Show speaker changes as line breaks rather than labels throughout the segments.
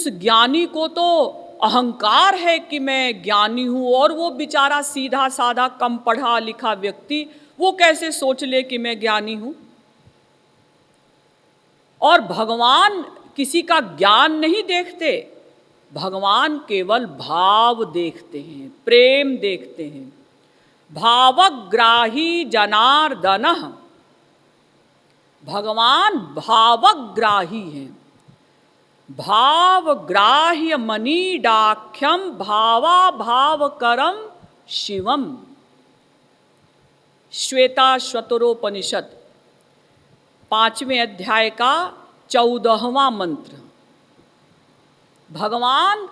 उस ज्ञानी को तो अहंकार है कि मैं ज्ञानी हूँ, और वो बेचारा सीधा साधा कम पढ़ा लिखा व्यक्ति वो कैसे सोच ले कि मैं ज्ञानी हूँ। और भगवान किसी का ज्ञान नहीं देखते, भगवान केवल भाव देखते हैं, प्रेम देखते हैं। भावग्राही जनार्दन, भगवान भावग्राही हैं। भावग्राह्य मनीडाख्यम भावा भावकरम शिवम। श्वेताश्वतरोपनिषद 5वें अध्याय का 14वां मंत्र। भगवान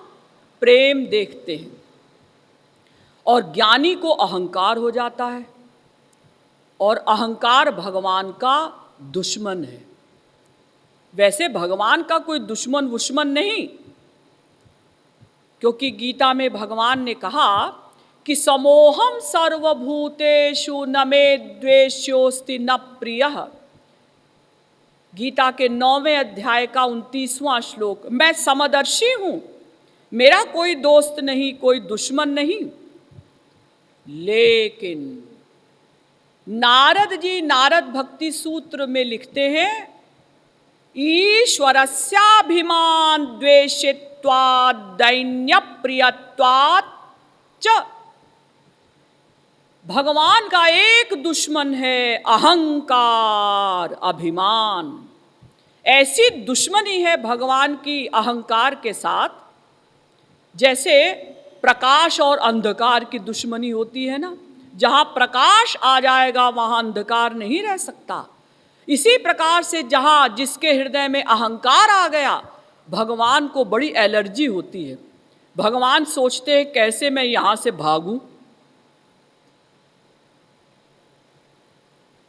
प्रेम देखते हैं और ज्ञानी को अहंकार हो जाता है, और अहंकार भगवान का दुश्मन है। वैसे भगवान का कोई दुश्मन नहीं, क्योंकि गीता में भगवान ने कहा कि समोहम सर्वभूतेषु न मे द्वेष्योस्ति न प्रियः। गीता के 9वें अध्याय का 29वां श्लोक, मैं समदर्शी हूं, मेरा कोई दोस्त नहीं, कोई दुश्मन नहीं। लेकिन नारद जी नारद भक्ति सूत्र में लिखते हैं, ईश्वरस्याभिमान द्वेषित्वात् दैन्य प्रियत्वात् च। भगवान का एक दुश्मन है अहंकार, अभिमान। ऐसी दुश्मनी है भगवान की अहंकार के साथ, जैसे प्रकाश और अंधकार की दुश्मनी होती है ना। जहाँ प्रकाश आ जाएगा वहाँ अंधकार नहीं रह सकता। इसी प्रकार से जहाँ जिसके हृदय में अहंकार आ गया, भगवान को बड़ी एलर्जी होती है। भगवान सोचते हैं कैसे मैं यहाँ से भागूं।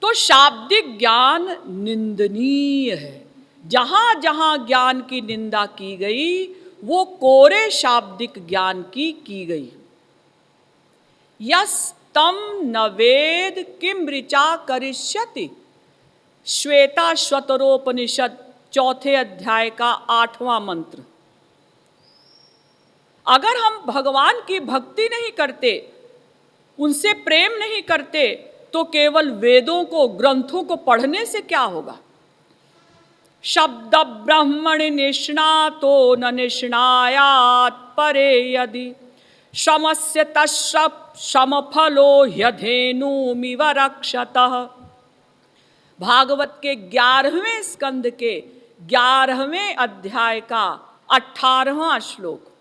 तो शाब्दिक ज्ञान निंदनीय है। जहाँ जहाँ ज्ञान की निंदा की गई वो कोरे शाब्दिक ज्ञान की गई। यस्तम न वेद किम ऋचा करिष्यति। श्वेताश्वतरोपनिषद 4 अध्याय का 8वां मंत्र। अगर हम भगवान की भक्ति नहीं करते, उनसे प्रेम नहीं करते, तो केवल वेदों को, ग्रंथों को पढ़ने से क्या होगा। शब्द ब्रह्मणि निष्णातो न निष्णायात् परे यदि श्रमस्य तस्य समफलो ह्यधेनुमिव रक्षतः। भागवत के 11वें स्कंद के 11वें अध्याय का 18वां श्लोक।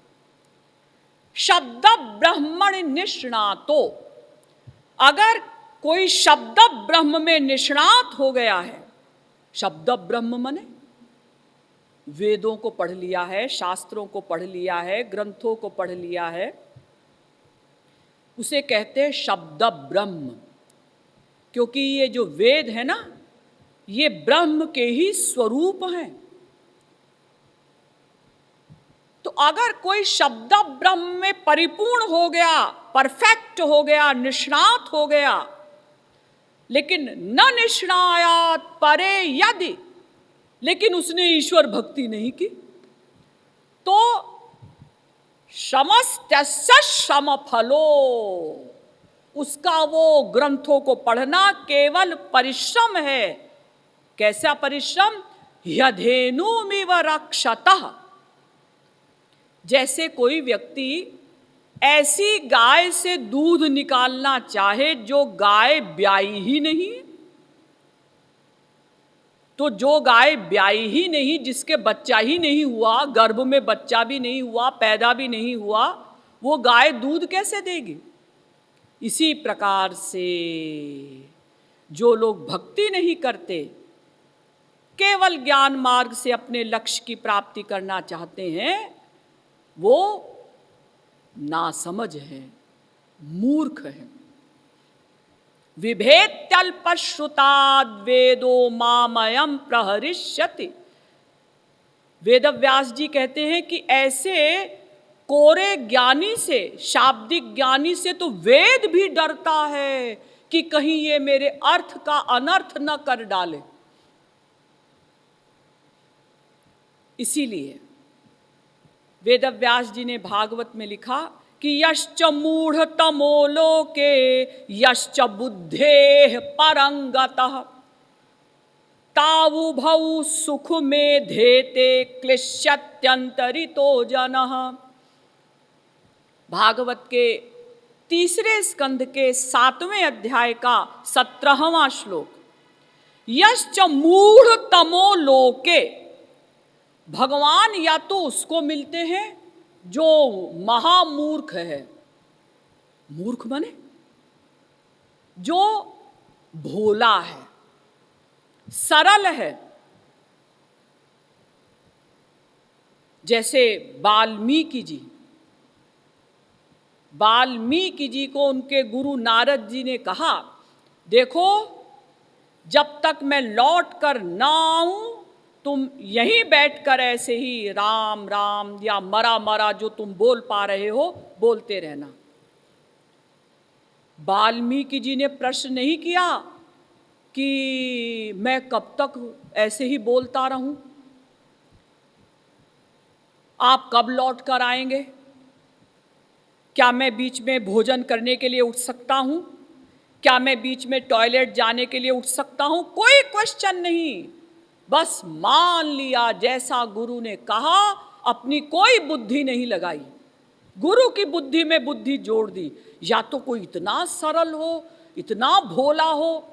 शब्द ब्रह्मणि निष्णातो। अगर कोई शब्द ब्रह्म में निष्णात हो गया है, शब्द ब्रह्म मने वेदों को पढ़ लिया है, शास्त्रों को पढ़ लिया है, ग्रंथों को पढ़ लिया है, उसे कहते हैं शब्द ब्रह्म। क्योंकि ये जो वेद है ना, ये ब्रह्म के ही स्वरूप हैं। तो अगर कोई शब्द ब्रह्म में परिपूर्ण हो गया, परफेक्ट हो गया, निष्णात हो गया, लेकिन न निष्णायात् परे यदि, लेकिन उसने ईश्वर भक्ति नहीं की, तो समस्तस्य समफलो। उसका वो ग्रंथों को पढ़ना केवल परिश्रम है। कैसा परिश्रम? यधेनुमिव रक्षतः। जैसे कोई व्यक्ति ऐसी गाय से दूध निकालना चाहे जो गाय ब्याई ही नहीं, तो जो गाय ब्याई ही नहीं, जिसके बच्चा ही नहीं हुआ, गर्भ में बच्चा भी नहीं हुआ, पैदा भी नहीं हुआ, वो गाय दूध कैसे देगी। इसी प्रकार से जो लोग भक्ति नहीं करते, केवल ज्ञान मार्ग से अपने लक्ष्य की प्राप्ति करना चाहते हैं, वो नासमझ है, मूर्ख है। विभेत्यल्पश्रुताद् वेदो मामयम प्रहरिष्यति। वेदव्यास जी कहते हैं कि ऐसे कोरे ज्ञानी से, शाब्दिक ज्ञानी से तो वेद भी डरता है कि कहीं ये मेरे अर्थ का अनर्थ न कर डाले। इसीलिए वेदव्यास जी ने भागवत में लिखा कि यश्च मूढ़ तमो लोके यश्च बुद्धेः परंगतः तावुभौ सुख में धेते क्लिश्यत्यंतरितो जनः। भागवत के तीसरे स्कंध के 7वें अध्याय का 17वां श्लोक। यश्च मूढ़ तमो लोके, भगवान या तो उसको मिलते हैं जो महामूर्ख है, मूर्ख बने जो भोला है, सरल है, जैसे वाल्मीकि जी। वाल्मीकि जी को उनके गुरु नारद जी ने कहा, देखो जब तक मैं लौट कर ना आऊं तुम यहीं बैठकर ऐसे ही राम राम या मरा मरा जो तुम बोल पा रहे हो बोलते रहना। वाल्मीकि जी ने प्रश्न नहीं किया कि मैं कब तक ऐसे ही बोलता रहूं, आप कब लौट कर आएंगे, क्या मैं बीच में भोजन करने के लिए उठ सकता हूं, क्या मैं बीच में टॉयलेट जाने के लिए उठ सकता हूं, कोई क्वेश्चन नहीं, बस मान लिया जैसा गुरु ने कहा, अपनी कोई बुद्धि नहीं लगाई, गुरु की बुद्धि में बुद्धि जोड़ दी। या तो कोई इतना सरल हो, इतना भोला हो,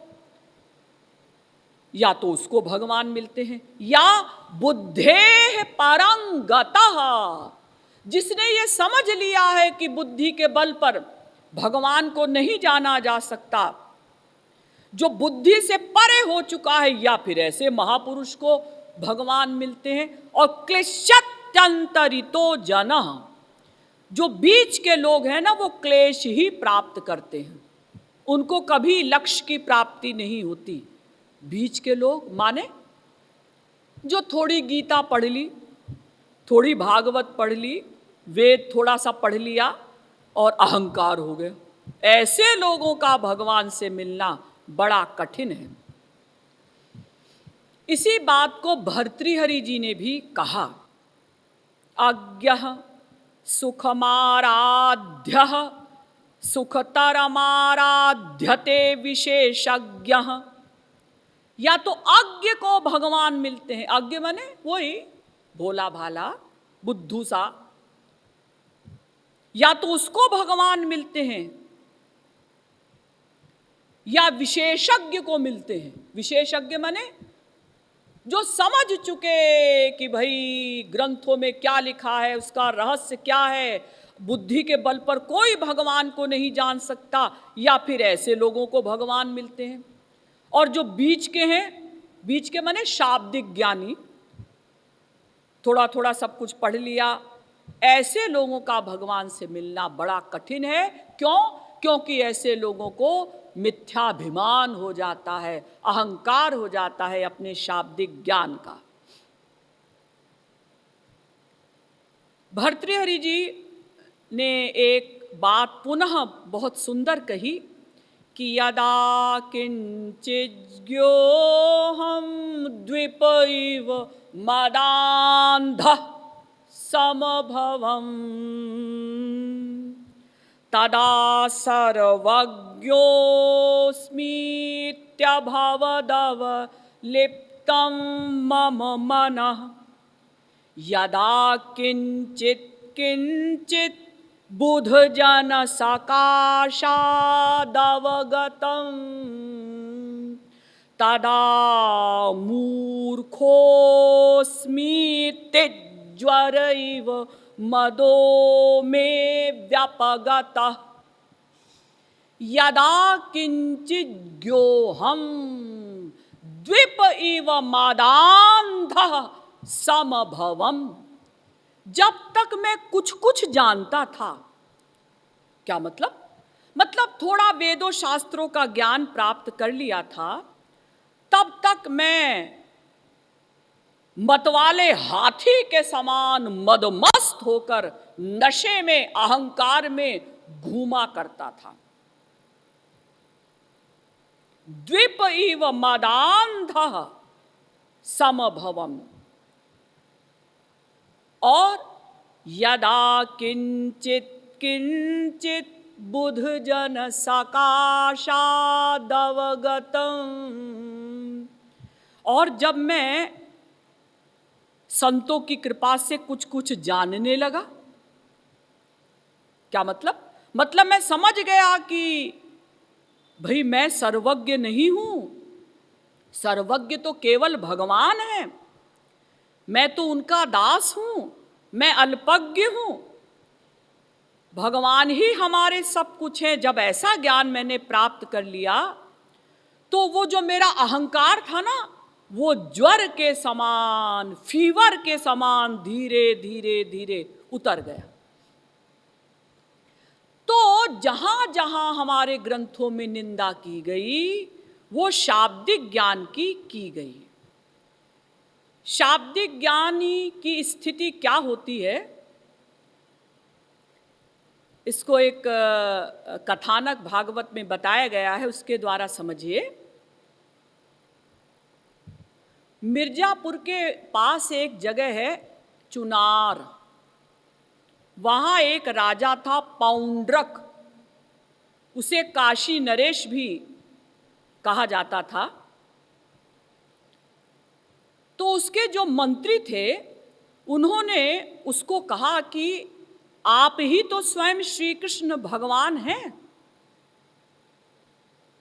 या तो उसको भगवान मिलते हैं, या बुद्धेः परंगतः, जिसने ये समझ लिया है कि बुद्धि के बल पर भगवान को नहीं जाना जा सकता, जो बुद्धि से परे हो चुका है, या फिर ऐसे महापुरुष को भगवान मिलते हैं। और क्लेशत्यंतरितो जनः, जो बीच के लोग हैं ना, वो क्लेश ही प्राप्त करते हैं, उनको कभी लक्ष्य की प्राप्ति नहीं होती। बीच के लोग माने जो थोड़ी गीता पढ़ ली, थोड़ी भागवत पढ़ ली, वेद थोड़ा सा पढ़ लिया और अहंकार हो गए, ऐसे लोगों का भगवान से मिलना बड़ा कठिन है। इसी बात को भर्तृहरि जी ने भी कहा, अज्ञः सुखमाराध्यः सुखतरमाराध्यते विशेषज्ञः। या तो अज्ञ को भगवान मिलते हैं, अज्ञ माने वही भोला भाला बुद्धू सा, या तो उसको भगवान मिलते हैं या विशेषज्ञ को मिलते हैं। विशेषज्ञ माने जो समझ चुके कि भाई ग्रंथों में क्या लिखा है, उसका रहस्य क्या है, बुद्धि के बल पर कोई भगवान को नहीं जान सकता, या फिर ऐसे लोगों को भगवान मिलते हैं। और जो बीच के हैं, बीच के माने शाब्दिक ज्ञानी, थोड़ा थोड़ा सब कुछ पढ़ लिया, ऐसे लोगों का भगवान से मिलना बड़ा कठिन है। क्यों? क्योंकि ऐसे लोगों को मिथ्याभिमान हो जाता है, अहंकार हो जाता है अपने शाब्दिक ज्ञान का। भर्तृहरि जी ने एक बात पुनः बहुत सुंदर कही कि यदा किंचिज्ञोऽहं द्विप इव मदान्धः समभवम् तदा सर्वज्ञोऽस्मीत्यभवदवलिप्तं मम मनः। यदा किंचित किंचित बुधजन सकाशादवगतं तदा मूर्खोऽस्मीत्यज्वर इव मदो मे व्यपगतः। यदा किंचिज्ञोऽहं द्विप इव मदान्धः समभवम्। जब तक मैं कुछ कुछ जानता था, क्या मतलब? मतलब थोड़ा वेदों शास्त्रों का ज्ञान प्राप्त कर लिया था, तब तक मैं मतवाले हाथी के समान मदमस्त होकर नशे में, अहंकार में घूमा करता था। द्विप इव मदान्धः समभवम्। और यदा किंचित किंचित बुध जन सकाशादवगतम्। और जब मैं संतों की कृपा से कुछ कुछ जानने लगा, क्या मतलब मैं समझ गया कि भाई मैं सर्वज्ञ नहीं हूं, सर्वज्ञ तो केवल भगवान है, मैं तो उनका दास हूं, मैं अल्पज्ञ हूं, भगवान ही हमारे सब कुछ है। जब ऐसा ज्ञान मैंने प्राप्त कर लिया तो वो जो मेरा अहंकार था ना, वो ज्वर के समान, फीवर के समान धीरे धीरे धीरे उतर गया। तो जहां जहां हमारे ग्रंथों में निंदा की गई वो शाब्दिक ज्ञान की गई। शाब्दिक ज्ञान की स्थिति क्या होती है, इसको एक कथानक भागवत में बताया गया है, उसके द्वारा समझिए। मिर्जापुर के पास एक जगह है चुनार, वहां एक राजा था पौंड्रक, उसे काशी नरेश भी कहा जाता था। तो उसके जो मंत्री थे उन्होंने उसको कहा कि आप ही तो स्वयं श्री कृष्ण भगवान हैं,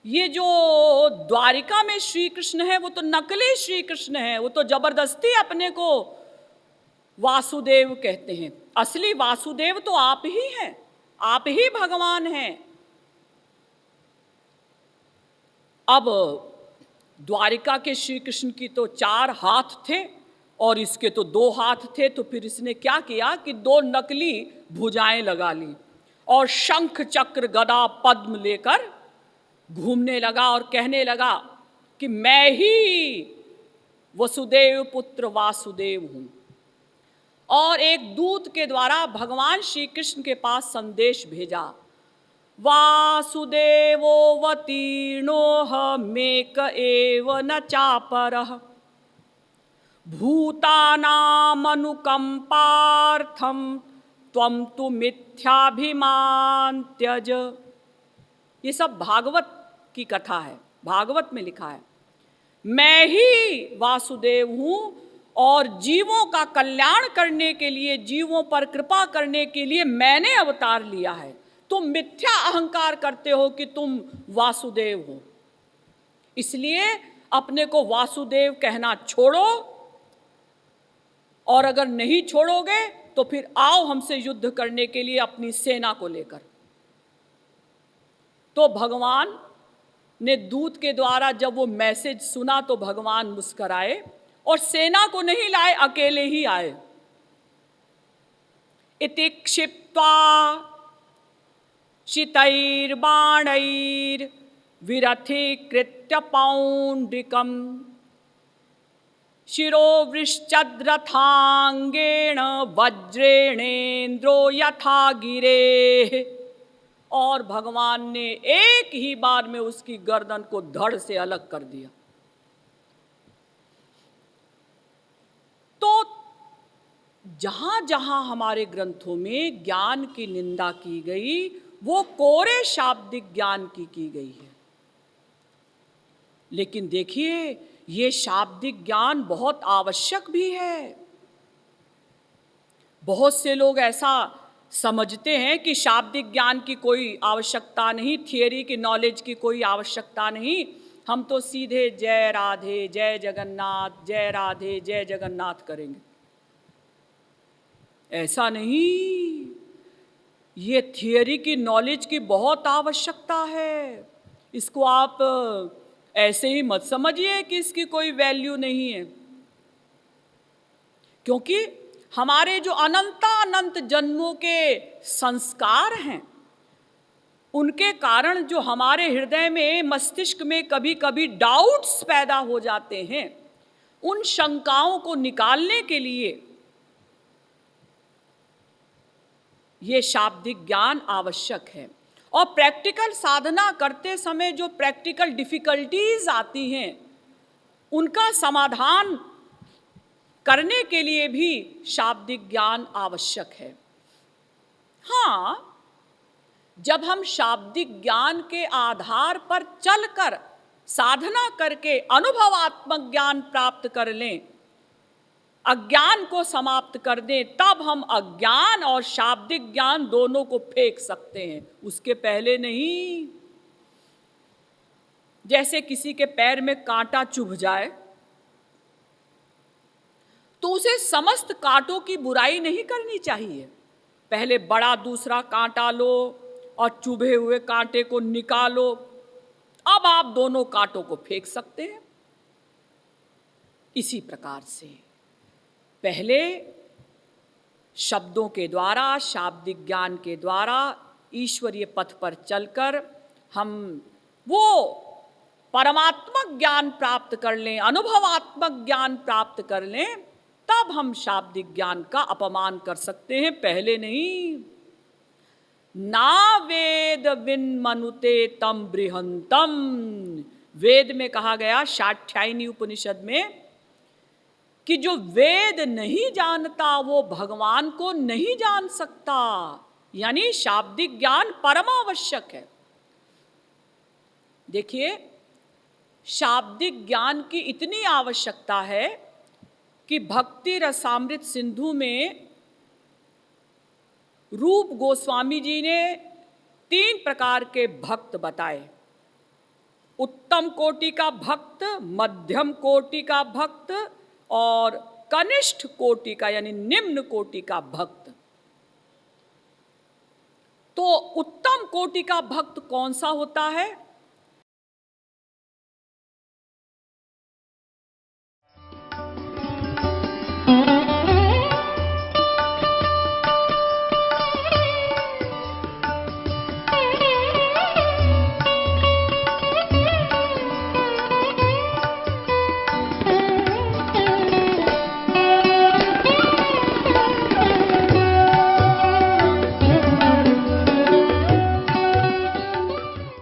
ये जो द्वारिका में श्री कृष्ण है वो तो नकली श्री कृष्ण है, वो तो जबरदस्ती अपने को वासुदेव कहते हैं, असली वासुदेव तो आप ही हैं, आप ही भगवान हैं। अब द्वारिका के श्री कृष्ण की तो 4 हाथ थे और इसके तो 2 हाथ थे, तो फिर इसने क्या किया कि 2 नकली भुजाएं लगा ली और शंख चक्र गदा पद्म लेकर घूमने लगा और कहने लगा कि मैं ही वसुदेव पुत्र वासुदेव हूं। और एक दूत के द्वारा भगवान श्री कृष्ण के पास संदेश भेजा, वासुदेवोऽवतीर्णोऽह मेक एव न चापरः भूतानामनुकंपार्थं त्वं तु मिथ्याभिमान त्यज। ये सब भागवत की कथा है, भागवत में लिखा है। मैं ही वासुदेव हूं और जीवों का कल्याण करने के लिए, जीवों पर कृपा करने के लिए मैंने अवतार लिया है। तुम मिथ्या अहंकार करते हो कि तुम वासुदेव हो, इसलिए अपने को वासुदेव कहना छोड़ो, और अगर नहीं छोड़ोगे तो फिर आओ हमसे युद्ध करने के लिए अपनी सेना को लेकर। तो भगवान ने दूत के द्वारा जब वो मैसेज सुना तो भगवान मुस्कुराए और सेना को नहीं लाए, अकेले ही आए। इति क्षिप्त्वा शितैर्बाणैर् विरथीकृत्य पौंड्रिकम् शिरोवृश्चद्रथांगेण वज्रेणेन्द्रो यथा गिरेः। और भगवान ने एक ही बार में उसकी गर्दन को धड़ से अलग कर दिया। तो जहां जहां हमारे ग्रंथों में ज्ञान की निंदा की गई वो कोरे शाब्दिक ज्ञान की गई है। लेकिन देखिए ये शाब्दिक ज्ञान बहुत आवश्यक भी है। बहुत से लोग ऐसा समझते हैं कि शाब्दिक ज्ञान की कोई आवश्यकता नहीं, थियरी की नॉलेज की कोई आवश्यकता नहीं, हम तो सीधे जय राधे जय जगन्नाथ, जय राधे जय जगन्नाथ करेंगे। ऐसा नहीं, ये थियरी की नॉलेज की बहुत आवश्यकता है। इसको आप ऐसे ही मत समझिए कि इसकी कोई वैल्यू नहीं है, क्योंकि हमारे जो अनंत जन्मों के संस्कार हैं उनके कारण जो हमारे हृदय में, मस्तिष्क में कभी कभी डाउट्स पैदा हो जाते हैं, उन शंकाओं को निकालने के लिए ये शाब्दिक ज्ञान आवश्यक है। और प्रैक्टिकल साधना करते समय जो प्रैक्टिकल डिफिकल्टीज आती हैं उनका समाधान करने के लिए भी शाब्दिक ज्ञान आवश्यक है। हाँ, जब हम शाब्दिक ज्ञान के आधार पर चलकर साधना करके अनुभवात्मक ज्ञान प्राप्त कर लें, अज्ञान को समाप्त कर दें, तब हम अज्ञान और शाब्दिक ज्ञान दोनों को फेंक सकते हैं, उसके पहले नहीं। जैसे किसी के पैर में कांटा चुभ जाए तो उसे समस्त कांटों की बुराई नहीं करनी चाहिए। पहले बड़ा दूसरा कांटा लो और चुभे हुए कांटे को निकालो, अब आप दोनों कांटों को फेंक सकते हैं। इसी प्रकार से पहले शब्दों के द्वारा, शाब्दिक ज्ञान के द्वारा ईश्वरीय पथ पर चलकर हम वो परमात्मक ज्ञान प्राप्त कर लें, अनुभवात्मक ज्ञान प्राप्त कर लें, तब हम शाब्दिक ज्ञान का अपमान कर सकते हैं, पहले नहीं। ना वेद विन्मनुते तम बृहंतम, वेद में कहा गया शाठ्यायनी उपनिषद में कि जो वेद नहीं जानता वो भगवान को नहीं जान सकता, यानी शाब्दिक ज्ञान परमावश्यक है। देखिए, शाब्दिक ज्ञान की इतनी आवश्यकता है कि भक्ति रसामृत सिंधु में रूप गोस्वामी जी ने 3 प्रकार के भक्त बताए। उत्तम कोटि का भक्त, मध्यम कोटि का भक्त और कनिष्ठ कोटि का यानी निम्न कोटि का भक्त। तो उत्तम कोटि का भक्त कौन सा होता है?